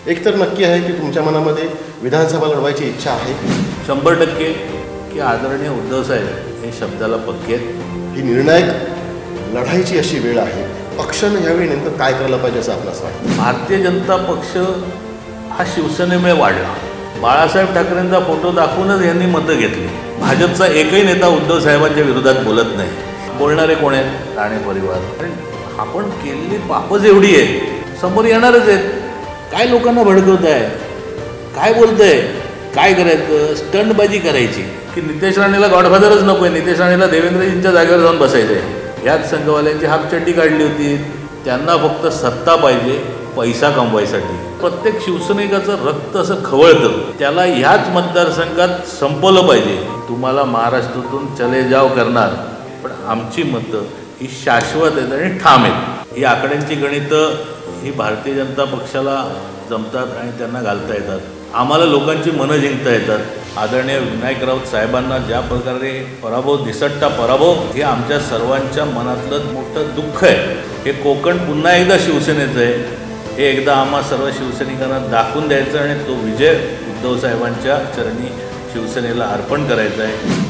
एक तर नक्की आहे की तुमच्या मनामध्ये विधानसभा लढवायची इच्छा आहे 100% की आदरणीय उद्धव साहेब हे शब्दाला पक्के आहेत. ही निर्णायक लढाईची अशी वेळ आहे. पक्षानं यावेळी नेमकं काय करायला पाहिजे असं आपल्याला वाटतं? भारतीय जनता पक्ष हा शिवसेनेमुळे वाढला. बाळासाहेब ठाकरेंचा फोटो दाखवूनच यांनी मतं घेतली. भाजपचा एकही नेता उद्धव साहेबांच्या विरोधात बोलत नाही. बोलणारे कोण आहेत? राणे परिवार. आणि आपण केलेली पापच एवढी आहे, समोर येणारच आहेत. काय लोकांना भडकवत आहे, काय बोलतंय, काय करायचं? स्टंटबाजी करायची की नितेश राणेला गॉडफादरच नको आहे, नितेश राणेला देवेंद्रजींच्या जागेवर जाऊन बसायचं आहे. याच संघवाल्यांची हाफचड्डी काढली होती. त्यांना फक्त सत्ता पाहिजे, पैसा कमवायसाठी. प्रत्येक शिवसैनिकाचं रक्त असं खवळतं. त्याला ह्याच मतदारसंघात संपवलं पाहिजे. तुम्हाला महाराष्ट्रातून चले जाव करणार, पण आमची मतं ही शाश्वत आहेत आणि ठाम आहेत. ही आकड्यांची गणितं ही भारतीय जनता पक्षाला जमतात आणि त्यांना घालता येतात. आम्हाला लोकांची मनं जिंकता येतात. आदरणीय विनायक राऊत साहेबांना ज्या प्रकारे पराभव, निसटता पराभव, हे आमच्या सर्वांच्या मनातलं मोठं दुःख आहे. हे कोकण पुन्हा एकदा शिवसेनेचं आहे. हे एकदा आम्हा सर्व शिवसैनिकांना दाखवून द्यायचं आणि तो विजय उद्धव साहेबांच्या चरणी शिवसेनेला अर्पण करायचा आहे.